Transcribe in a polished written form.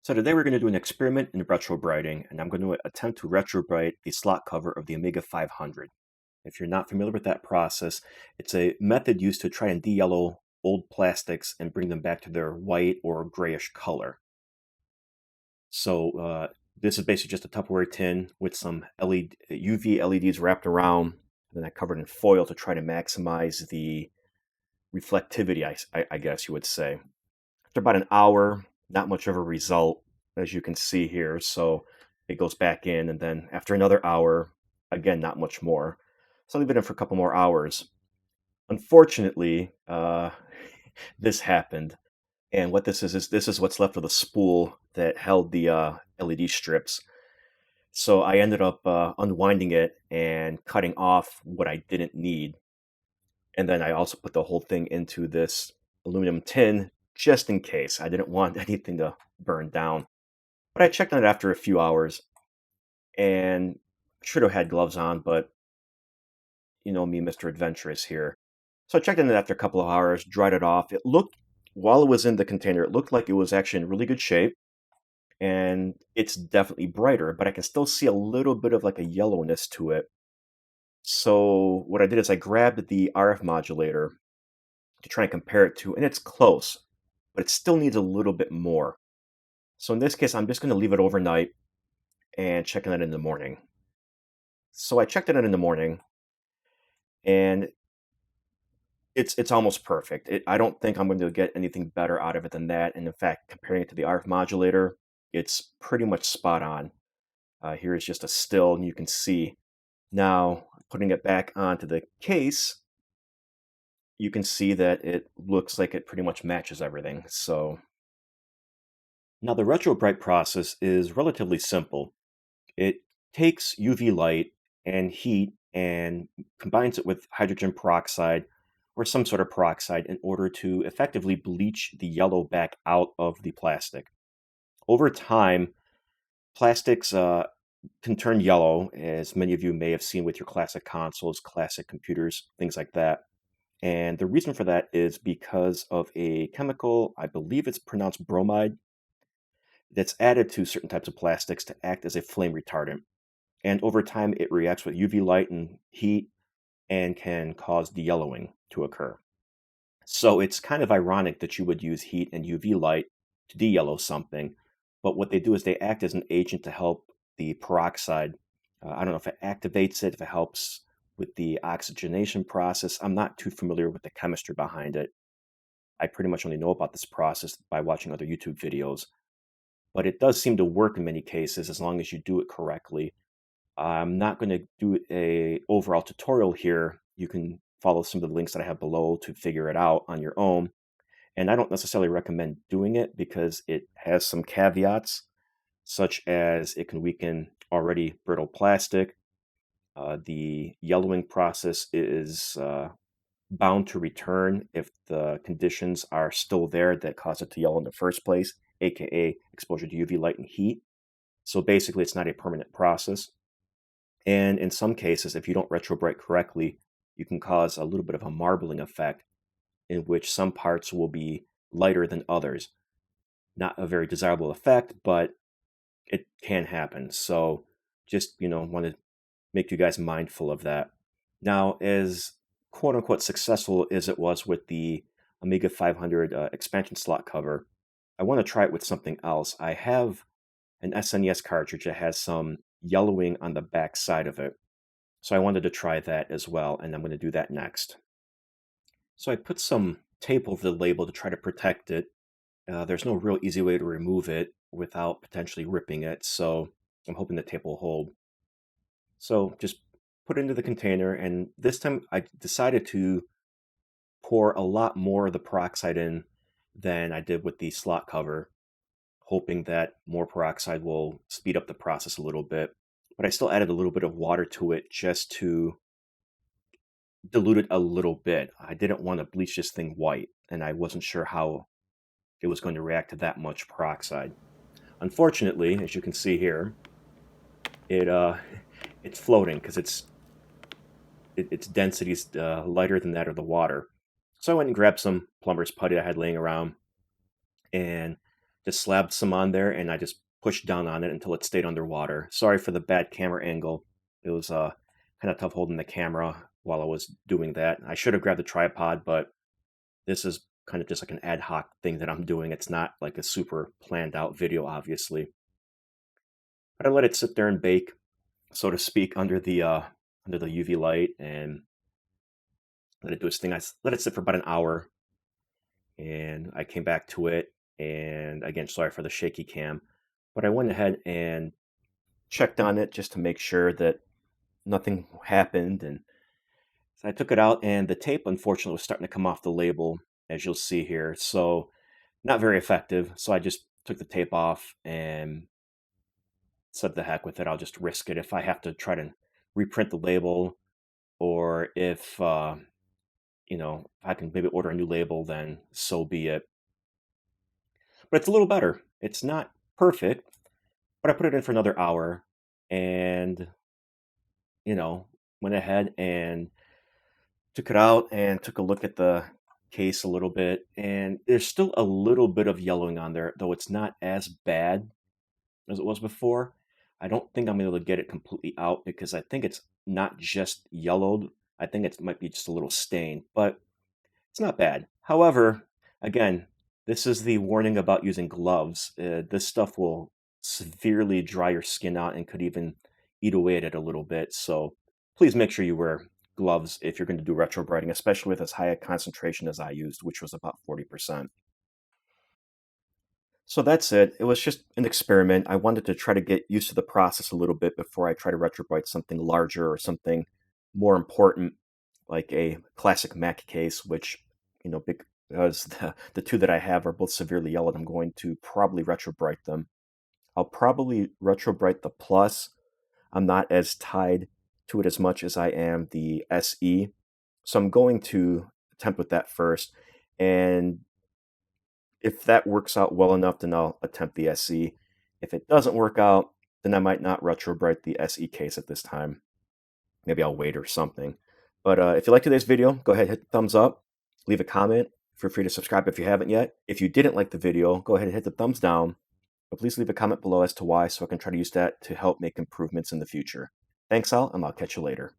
So today we're going to do an experiment in retro-briting, and I'm going to attempt to retro-brite the slot cover of the Amiga 500. If you're not familiar with that process, it's a method used to try and de-yellow old plastics and bring them back to their white or grayish color. So this is basically just a Tupperware tin with some UV LEDs wrapped around, and then I covered in foil to try to maximize the reflectivity, I guess you would say. After about an hour, not much of a result, as you can see here. So it goes back in, and then after another hour, again, not much more. So I'll leave it in for a couple more hours. Unfortunately, this happened. And what this is this is what's left of the spool that held the LED strips. So I ended up unwinding it and cutting off what I didn't need. And then I also put the whole thing into this aluminum tin just in case. I didn't want anything to burn down. But I checked on it after a few hours and should have had gloves on, but you know me, Mr. Adventurous here. So I checked on it after a couple of hours, dried it off. It looked, while it was in the container, it looked like it was actually in really good shape. And it's definitely brighter, but I can still see a little bit of like a yellowness to it. So what I did is I grabbed the RF modulator to try and compare it to, and it's close, but it still needs a little bit more. So in this case, I'm just going to leave it overnight and check on it in the morning. So I checked it in the morning, and it's almost perfect. I don't think I'm going to get anything better out of it than that. And in fact, comparing it to the RF modulator, it's pretty much spot on. Here is just a still, and you can see. Now, putting it back onto the case, you can see that it looks like it pretty much matches everything. So now the retro-brite process is relatively simple. It takes UV light and heat and combines it with hydrogen peroxide or some sort of peroxide in order to effectively bleach the yellow back out of the plastic. Over time, plastics can turn yellow, as many of you may have seen with your classic consoles, classic computers, things like that. And the reason for that is because of a chemical, I believe it's pronounced bromide, that's added to certain types of plastics to act as a flame retardant. And over time, it reacts with UV light and heat and can cause de-yellowing to occur. So it's kind of ironic that you would use heat and UV light to de-yellow something, but what they do is they act as an agent to help the peroxide. I don't know if it activates it, if it helps with the oxygenation process. I'm not too familiar with the chemistry behind it. I pretty much only know about this process by watching other YouTube videos, but it does seem to work in many cases as long as you do it correctly. I'm not going to do a overall tutorial here. You can follow some of the links that I have below to figure it out on your own. And I don't necessarily recommend doing it because it has some caveats, such as it can weaken already brittle plastic. The yellowing process is bound to return if the conditions are still there that cause it to yellow in the first place, aka exposure to UV light and heat. So basically, it's not a permanent process. And in some cases, if you don't retro-brite correctly, you can cause a little bit of a marbling effect in which some parts will be lighter than others. Not a very desirable effect, but it can happen. So just, want to make you guys mindful of that. Now, as quote unquote successful as it was with the Amiga 500 expansion slot cover, I want to try it with something else. I have an SNES cartridge that has some yellowing on the back side of it. So I wanted to try that as well, and I'm going to do that next. So I put some tape over the label to try to protect it. There's no real easy way to remove it without potentially ripping it, so I'm hoping the tape will hold. So just put it into the container, and this time I decided to pour a lot more of the peroxide in than I did with the slot cover, hoping that more peroxide will speed up the process a little bit. But I still added a little bit of water to it just to dilute it a little bit. I didn't want to bleach this thing white, and I wasn't sure how it was going to react to that much peroxide. Unfortunately, as you can see here, it's floating because its density is lighter than that of the water. So I went and grabbed some plumber's putty I had laying around and just slapped some on there, and I just pushed down on it until it stayed underwater. Sorry for the bad camera angle. It was kind of tough holding the camera while I was doing that. I should have grabbed the tripod, but this is kind of just like an ad hoc thing that I'm doing. It's not like a super planned out video, obviously. But I let it sit there and bake, so to speak, under the UV light, and let it do its thing. Let it sit for about an hour, and I came back to it. And again, sorry for the shaky cam, but I went ahead and checked on it just to make sure that nothing happened. And so I took it out, and the tape, unfortunately, was starting to come off the label, as you'll see here. So not very effective. So I just took the tape off and said the heck with it. I'll just risk it. If I have to try to reprint the label, or if if I can maybe order a new label, then so be it. But it's a little better. It's not perfect, but I put it in for another hour, and you know went ahead and took it out and took a look at the case a little bit, and there's still a little bit of yellowing on there, though it's not as bad as it was before. I don't think I'm able to get it completely out because I think it's not just yellowed. I think it might be just a little stained, but it's not bad. However, again, this is the warning about using gloves. This stuff will severely dry your skin out and could even eat away at it a little bit. So please make sure you wear gloves if you're going to do retro-briting, especially with as high a concentration as I used, which was about 40%. So that's it. It was just an experiment. I wanted to try to get used to the process a little bit before I try to retro-brite something larger or something more important, like a classic Mac case, which, because the two that I have are both severely yellowed, I'm going to probably retro-brite them. I'll probably retro-brite the Plus. I'm not as tied to it as much as I am the SE. So I'm going to attempt with that first. And if that works out well enough, then I'll attempt the SE. If it doesn't work out, then I might not retro-brite the SE case at this time. Maybe I'll wait or something. But if you liked today's video, go ahead and hit the thumbs up. Leave a comment. Feel free to subscribe if you haven't yet. If you didn't like the video, go ahead and hit the thumbs down. But please leave a comment below as to why, so I can try to use that to help make improvements in the future. Thanks all, and I'll catch you later.